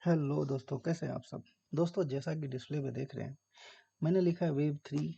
Hello दोस्तों, कैसे हैं आप सब। दोस्तों, जैसा कि डिस्प्ले पे देख रहे हैं, मैंने लिखा है wave 3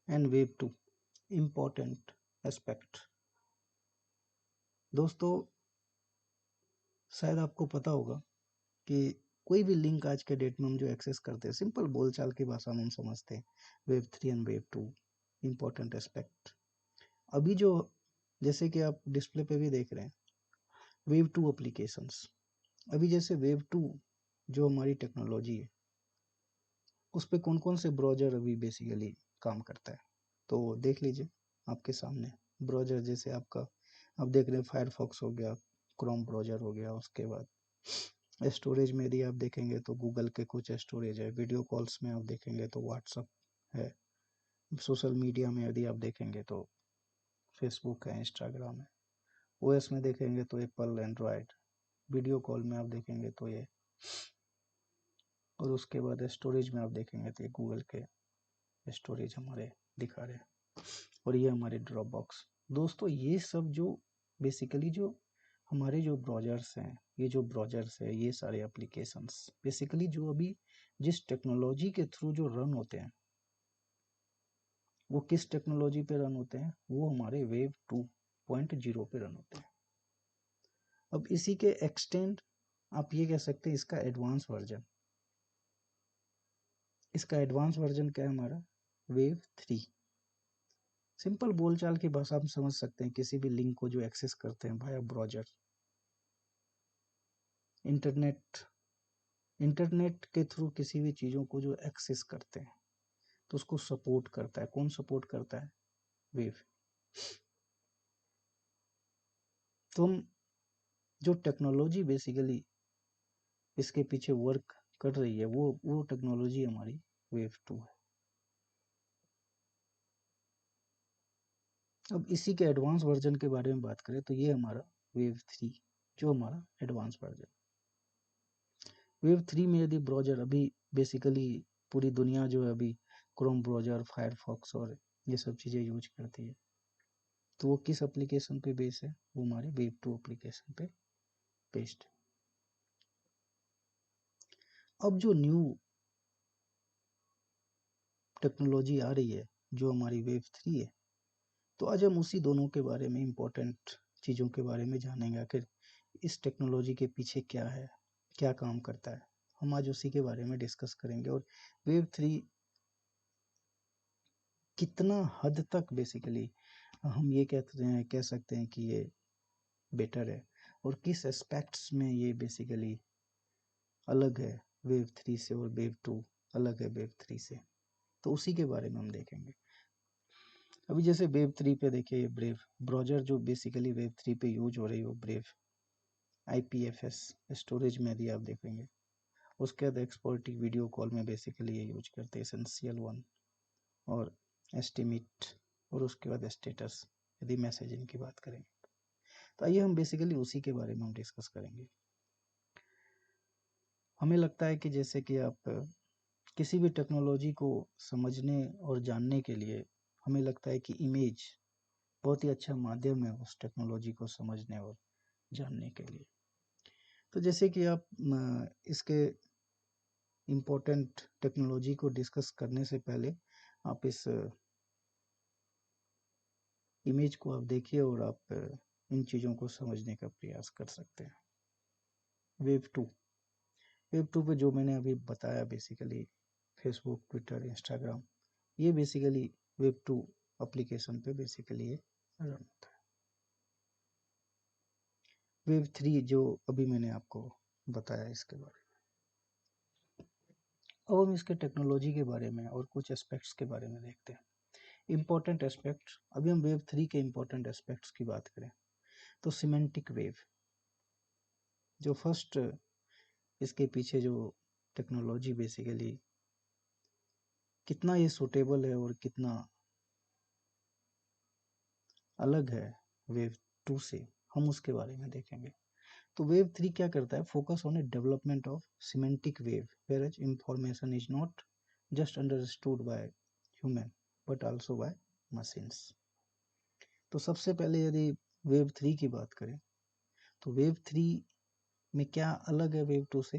and wave 2 important aspect. दोस्तों, शायद आपको पता होगा कि कोई भी लिंक आज के डेट में हम जो एक्सेस करते हैं, सिंपल बोलचाल की भाषा में हम समझते हैं wave 3 and wave 2 important aspect. अभी जो, जैसे कि आप डिस्प्ले पे भी देख रहे हैं, वेव 2 एप्लीकेशंस। अभी जैसे वेव 2 जो हमारी टेक्नोलॉजी है, उस पे कौन कौन से ब्राउज़र अभी बेसिकली काम करता है, तो देख लीजिए आपके सामने। ब्राउज़र जैसे आपका, आप देख रहे हैं फायरफॉक्स हो गया, क्रोम ब्राउज़र हो गया। उसके बाद स्टोरेज में यदि आप देखेंगे तो गूगल के कुछ स्टोरेज है। वीडियो कॉल्स में आप देखेंगे तो व्हाट्सअप है। सोशल मीडिया में यदि आप देखेंगे तो फेसबुक है, इंस्टाग्राम है। ओएस में देखेंगे तो एप्पल, एंड्रॉयड। वीडियो कॉल में आप देखेंगे तो ये, और उसके बाद स्टोरेज में आप देखेंगे तो ये गूगल के स्टोरेज हमारे दिखा रहे हैं, और ये हमारे ड्रॉप बॉक्स। दोस्तों, ये सब जो बेसिकली जो हमारे जो ब्राउज़र्स हैं, ये जो ब्राउज़र्स है, ये सारे एप्लीकेशंस बेसिकली जो अभी जिस टेक्नोलॉजी के थ्रू जो रन होते हैं, वो किस टेक्नोलॉजी पे रन होते हैं, वो हमारे वेव 2.0 पे रन होते हैं। अब इसी के एक्सटेंड आप ये कह सकते हैं, इसका एडवांस वर्जन। इसका एडवांस वर्जन क्या है हमारा, वेव 3। सिंपल बोलचाल की भाषा हम समझ सकते हैं, किसी भी लिंक को जो एक्सेस करते हैं भाया ब्राउज़र, इंटरनेट इंटरनेट के थ्रू किसी भी चीज़ों को जो एक्सेस करते हैं, तो उसको सपोर्ट करता है। कौन सपोर्ट करता है, वेव। तो हम जो टेक्नोलॉजी बेसिकली इसके पीछे वर्क कर रही है, वो टेक्नोलॉजी हमारी वेव 2 है। अब इसी के एडवांस वर्जन के बारे में बात करें तो ये हमारा वेव 3 जो हमारा एडवांस वर्जन। वेव 3 में यदि ब्राउज़र अभी बेसिकली पूरी दुनिया जो है अभी क्रोम ब्राउज़र, फायरफॉक्स और ये सब चीज़ें यूज करती है, तो वो किस एप्लीकेशन पे बेस है, वो हमारे वेव 2 एप्लीकेशन पे बेस्ड। अब जो न्यू टेक्नोलॉजी आ रही है, जो हमारी वेव 3 है, तो आज हम उसी दोनों के बारे में, इम्पोर्टेंट चीज़ों के बारे में जानेंगे। आखिर इस टेक्नोलॉजी के पीछे क्या है, क्या काम करता है, हम आज उसी के बारे में डिस्कस करेंगे। और वेव 3 कितना हद तक बेसिकली हम ये कह सकते हैं कि ये बेटर है, और किस एस्पेक्ट्स में ये बेसिकली अलग है वेव 3 से, और वेव 2 अलग है वेव 3 से, तो उसी के बारे में हम देखेंगे। अभी जैसे वेव 3 पे देखिए, ब्रेव ब्राउज़र जो बेसिकली वेव 3 पे यूज हो रही है, वो ब्रेव IPFS स्टोरेज में यदि आप देखेंगे। उसके बाद एक्सपोर्टिंग वीडियो कॉल में बेसिकली ये यूज करते हैं, एसेंशियल 1 और एस्टिमेट, और उसके बाद स्टेटस यदि मैसेजिंग की बात करेंगे। तो आइए हम बेसिकली उसी के बारे में हम डिस्कस करेंगे। हमें लगता है कि जैसे कि आप किसी भी टेक्नोलॉजी को समझने और जानने के लिए, हमें लगता है कि इमेज बहुत ही अच्छा माध्यम है उस टेक्नोलॉजी को समझने और जानने के लिए। तो जैसे कि आप इसके इम्पोर्टेंट टेक्नोलॉजी को डिस्कस करने से पहले आप इस इमेज को आप देखिए, और आप इन चीज़ों को समझने का प्रयास कर सकते हैं। वेव 2, वेव 2 पे जो मैंने अभी बताया बेसिकली फेसबुक, ट्विटर, इंस्टाग्राम, ये बेसिकली वेब 2 एप्लीकेशन पे बेसिकली ये रन होता है। वेब 3 जो अभी मैंने आपको बताया इसके बारे में, अब हम इसके टेक्नोलॉजी के बारे में और कुछ एस्पेक्ट्स के बारे में देखते हैं। इम्पोर्टेंट एस्पेक्ट्स, अभी हम वेव 3 के इम्पोर्टेंट एस्पेक्ट्स की बात करें तो सिमेंटिक वेव, जो फर्स्ट इसके पीछे जो टेक्नोलॉजी बेसिकली कितना ये सूटेबल है और कितना अलग है वेव 2 से, हम उसके बारे में देखेंगे। तो वेव 3 क्या करता है, focus on a development of semantic web whereas information is not just understood by human but also by machines. तो सबसे पहले यदि वेव 3 की बात करें, तो वेव 3 में क्या अलग है वेव 2 से,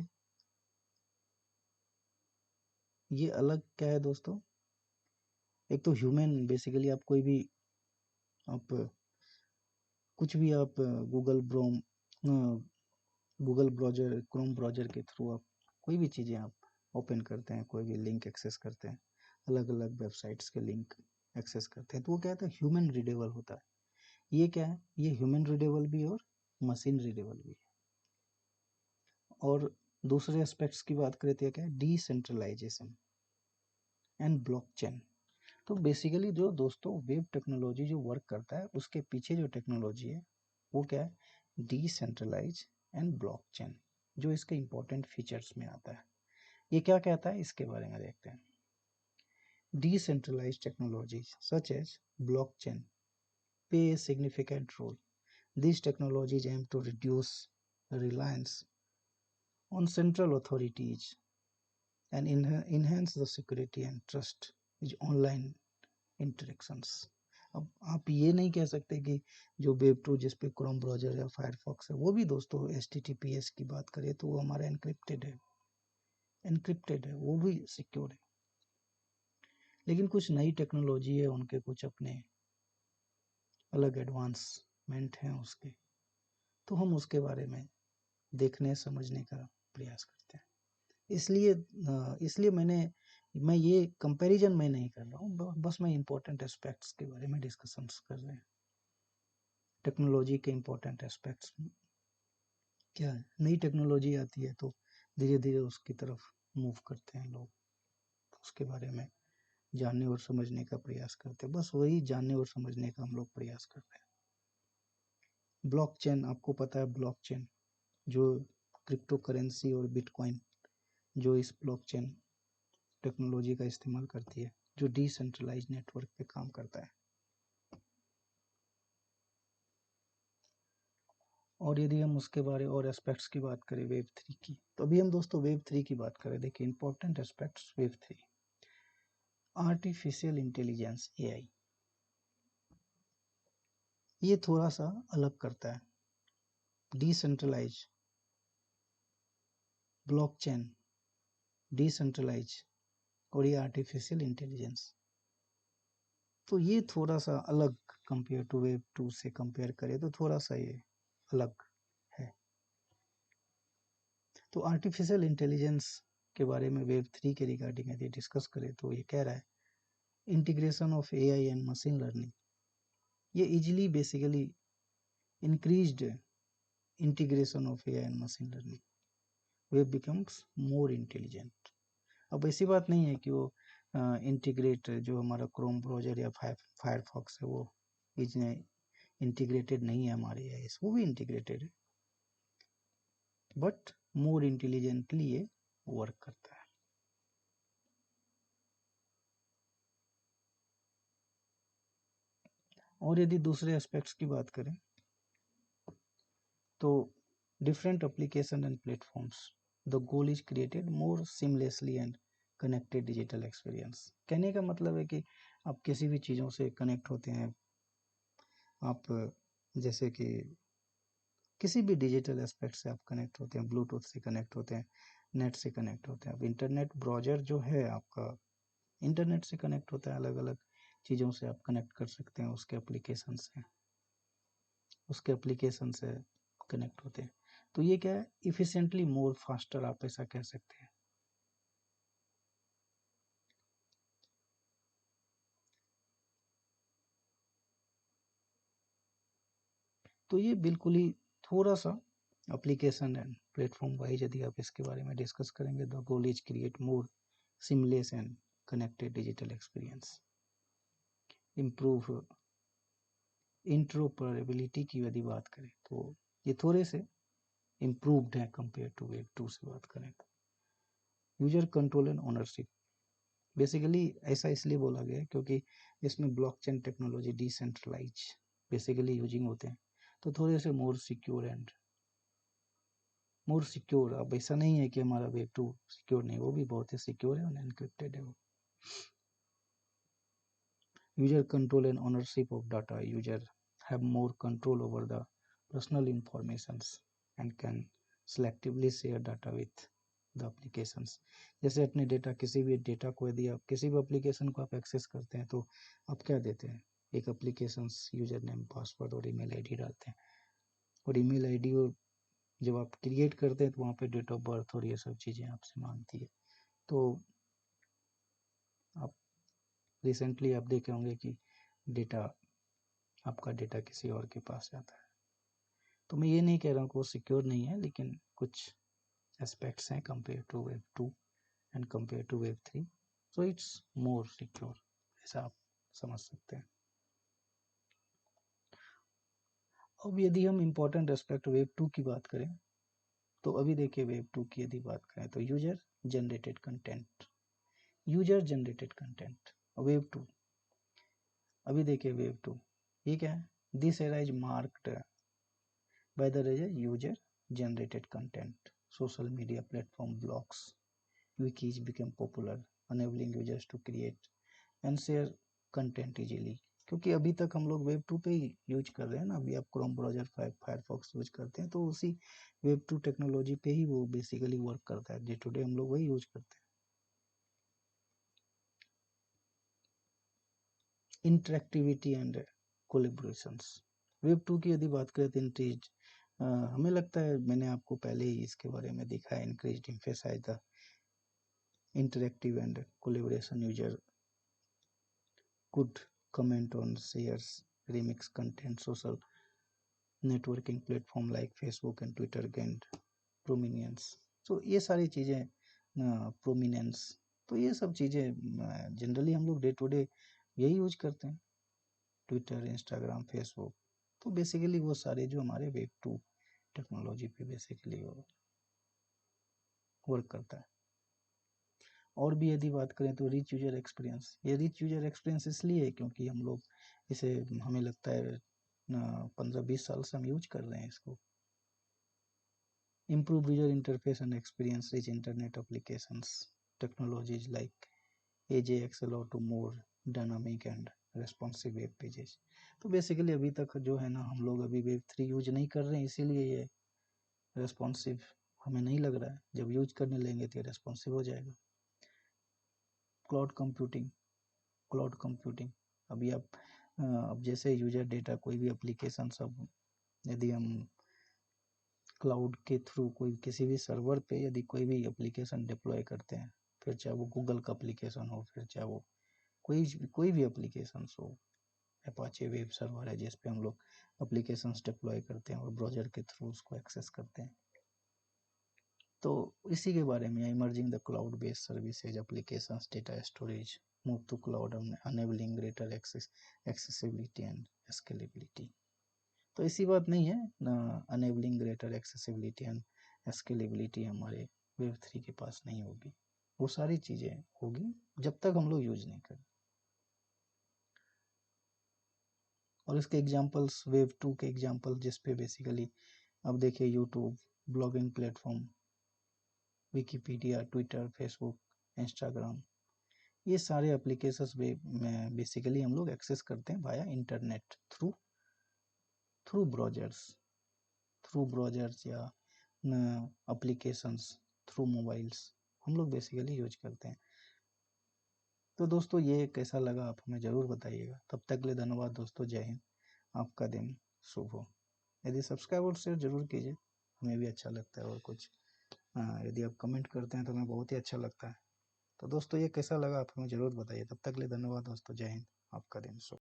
ये अलग क्या है दोस्तों, एक तो ह्यूमन बेसिकली आप कोई भी आप कुछ भी आप गूगल ब्राउज़र क्रोम ब्राउज़र के थ्रू आप कोई भी चीज़ें आप ओपन करते हैं, कोई भी लिंक एक्सेस करते हैं, अलग-अलग वेबसाइट्स के लिंक एक्सेस करते हैं, तो वो क्या होता है ह्यूमन रीडेबल होता है। ये क्या है, ये ह्यूमन रीडेबल भी और मशीन रीडेबल भी है। और दूसरे एस्पेक्ट्स की बात करें तो ये क्या है, डिसेंट्रलाइजेशन एंड ब्लॉकचेन। तो बेसिकली जो दोस्तों वेब टेक्नोलॉजी जो वर्क करता है उसके पीछे जो टेक्नोलॉजी है वो क्या है, डिसेंट्रलाइज एंड ब्लॉकचेन, जो इसके इंपॉर्टेंट फीचर्स में आता है। ये क्या कहता है इसके बारे में देखते हैं। Decentralized technologies such as blockchain play a significant role. These technologies aim to reduce reliance on central authorities and enhance the security and trust in online interactions. अब आप ये नहीं कह सकते कि जो वेब टू जिस पे क्रोम ब्राउज़र या फायरफॉक्स है वो भी दोस्तों HTTPS की बात करें तो वो हमारा एनक्रिप्टेड है, वो भी सिक्योर है। लेकिन कुछ नई टेक्नोलॉजी है, उनके कुछ अपने अलग एडवांसमेंट हैं उसके, तो हम उसके बारे में देखने समझने का प्रयास करते हैं। इसलिए मैं ये कंपैरिजन में नहीं कर रहा हूँ, बस मैं इंपॉर्टेंट एस्पेक्ट्स के बारे में डिस्कशंस कर रहे हैं। टेक्नोलॉजी के इंपॉर्टेंट एस्पेक्ट्स क्या है, नई टेक्नोलॉजी आती है तो धीरे धीरे उसकी तरफ मूव करते हैं लोग, उसके बारे में जानने और समझने का प्रयास करते हैं, बस वही जानने और समझने का हम लोग प्रयास कर रहे हैं। ब्लॉकचेन, आपको पता है ब्लॉकचेन जो क्रिप्टो करेंसी और बिटकॉइन जो इस ब्लॉकचेन टेक्नोलॉजी का इस्तेमाल करती है, जो डिसेंट्रलाइज नेटवर्क पे काम करता है। और यदि हम उसके बारे और एस्पेक्ट्स की बात करें वेब 3 की, तो अभी हम दोस्तों वेब 3 की बात करें। देखिए important aspects web 3, artificial intelligence AI, ये थोड़ा सा अलग करता है। डिसेंट्रलाइज, ब्लॉकचेन, डिसेंट्रलाइज और ये आर्टिफिशियल इंटेलिजेंस, तो ये थोड़ा सा अलग कंपेयर टू वेब 2 से कंपेयर करें तो थोड़ा सा ये अलग है। तो आर्टिफिशियल इंटेलिजेंस के बारे में वेब 3 के रिगार्डिंग यदि डिस्कस करें तो ये कह रहा है integration of AI and machine learning, ये easily basically increased integration of AI and machine learning, web becomes more intelligent. अब ऐसी बात नहीं है कि वो इंटीग्रेट जो हमारा क्रोम ब्राउज़र या फायरफॉक्स है वो इसने इंटीग्रेटेड नहीं है हमारे AI से, वो भी इंटीग्रेटेड है बट मोर इंटेलिजेंटली ये वर्क करता है। और यदि दूसरे एस्पेक्ट्स की बात करें तो different application and platforms, the goal is created more seamlessly and connected digital experience. कहने का मतलब है कि आप किसी भी चीज़ों से कनेक्ट होते हैं, आप जैसे कि किसी भी डिजिटल एस्पेक्ट से आप कनेक्ट होते हैं, ब्लूटूथ से कनेक्ट होते हैं, नेट से कनेक्ट होते हैं। अब इंटरनेट ब्राउज़र जो है आपका इंटरनेट से कनेक्ट होता है, अलग अलग चीज़ों से आप कनेक्ट कर सकते हैं, उसके एप्लीकेशन से कनेक्ट होते हैं। तो ये क्या है, इफिशिएंटली मोर फास्टर आप ऐसा कह सकते हैं। तो ये बिल्कुल ही थोड़ा सा एप्लीकेशन एंड प्लेटफॉर्म वाइज यदि आप इसके बारे में डिस्कस करेंगे, the goal is create more seamless and connected digital experience, improve interoperability की यदि बात करें तो ये थोड़े से इम्प्रूव्ड है कंपेयर टू वेब 2 से बात करें तो। User control and ownership, basically ऐसा इसलिए बोला गया है क्योंकि इसमें blockchain technology decentralise basically using होते हैं, तो थोड़े से मोर सिक्योर। अब ऐसा नहीं है कि हमारा वेब 2 सिक्योर नहीं, वो भी बहुत ही सिक्योर है और एनक्रिप्टेड है वो। User control and ownership of data, user have more control over the personal informations and can selectively share data with the applications. जैसे अपने डेटा, किसी भी डेटा को यदि आप किसी भी एप्लीकेशन को आप एक्सेस करते हैं तो आप क्या देते हैं, एक एप्लीकेशंस यूजर नेम, पासवर्ड और ईमेल आईडी डालते हैं। और ईमेल आईडी और जब आप क्रिएट करते हैं तो वहाँ पे डेट ऑफ बर्थ और ये सब चीज़ें आपसे मांगती है। तो आप रिसेंटली आप देखे होंगे कि डेटा, आपका डेटा किसी और के पास जाता है। तो मैं ये नहीं कह रहा हूँ कि वो सिक्योर नहीं है, लेकिन कुछ एस्पेक्ट्स हैं compare to web 2 and compare to web 3, so it's more secure, ऐसा आप समझ सकते हैं। अब यदि हम इम्पोर्टेंट एस्पेक्ट वेब 2 की बात करें, तो अभी देखिए वेब 2 की यदि बात करें तो user generated content, user generated content web 2। अभी देखिए वेब 2 ये क्या है, this era is marked by the user generated content, social media platform, blogs, wikis became popular, enabling users to create and share content easily। क्योंकि अभी तक हम लोग वेब 2 पे ही यूज कर रहे हैं ना, अभी आप क्रोम ब्राउजर, फायरफॉक्स यूज करते हैं तो उसी वेब 2 टेक्नोलॉजी पे ही वो बेसिकली वर्क करता है, डे टू डे हम लोग वही यूज करते हैं। इंटरेक्टिविटी एंड कोलेबोरेशंस, वेब 2 की यदि बात करें तो इंक्रीज, हमें लगता है मैंने आपको पहले ही इसके बारे में दिखा है, increase emphasise the interactive and collaboration, user could comment on shares, remix content, social networking platform like Facebook and Twitter gained prominence। तो ये सारी चीज़ें प्रोमिनेंस, तो ये सब चीज़ें जनरली हम लोग डे टू डे यही यूज करते हैं, ट्विटर, इंस्टाग्राम, फेसबुक। तो बेसिकली वो सारे जो हमारे वेब 2 टेक्नोलॉजी पे बेसिकली वर्क करता है। और भी यदि बात करें तो रिच यूजर एक्सपीरियंस, ये रिच यूजर एक्सपीरियंस इसलिए है क्योंकि हम लोग इसे, हमें लगता है 15-20 साल से हम यूज कर रहे हैं इसको। Improve user interface and experience, rich internet applications, technologies like AJAX allow to more dynamic and responsive web pages. तो बेसिकली अभी तक जो है ना, हम लोग अभी वेब 3 यूज नहीं कर रहे हैं, इसीलिए ये रेस्पॉन्सिव हमें नहीं लग रहा है, जब यूज करने लेंगे तो ये रेस्पॉन्सिव हो जाएगा। क्लाउड कंप्यूटिंग, क्लाउड कंप्यूटिंग, अभी आप अब जैसे यूजर डेटा, कोई भी एप्लीकेशन सब यदि हम क्लाउड के थ्रू कोई किसी भी सर्वर पे यदि कोई भी एप्लीकेशन डिप्लॉय करते हैं, फिर चाहे वो गूगल का एप्लीकेशन हो, फिर चाहे वो कोई भी एप्लीकेशन हो, अपाचे वेब सर्वर है जिस पे हम लोग एप्लीकेशंस डिप्लॉय करते हैं और ब्राउज़र के थ्रू उसको एक्सेस करते हैं। तो इसी के बारे में, emerging the cloud based services, applications, data storage, move to cloud, enabling greater accessibility and scalability. तो ऐसी बात नहीं है ना, enabling greater accessibility and scalability हमारे वेब 3 के पास नहीं होगी, वो सारी चीज़ें होगी जब तक हम लोग यूज नहीं करें। और इसके एग्जांपल्स, वेब 2 के एग्जांपल जिस पे बेसिकली अब देखिए YouTube, blogging platform, Wikipedia, Twitter, Facebook, Instagram, ये सारे एप्लीकेशंस में बेसिकली हम लोग एक्सेस करते हैं वाया इंटरनेट, थ्रू ब्राउजर्स या एप्लीकेशंस, थ्रू मोबाइल्स हम लोग बेसिकली यूज करते हैं। तो दोस्तों ये कैसा लगा आप हमें ज़रूर बताइएगा। तब तक के लिए धन्यवाद दोस्तों, जय हिंद, आपका दिन शुभ हो। यदि सब्सक्राइब और शेयर जरूर कीजिए, हमें भी अच्छा लगता है। और कुछ यदि आप कमेंट करते हैं तो हमें बहुत ही अच्छा लगता है। तो दोस्तों ये कैसा लगा आप हमें ज़रूर बताइए। तब तक के लिए धन्यवाद दोस्तों, जय हिंद, आपका दिन शुभ।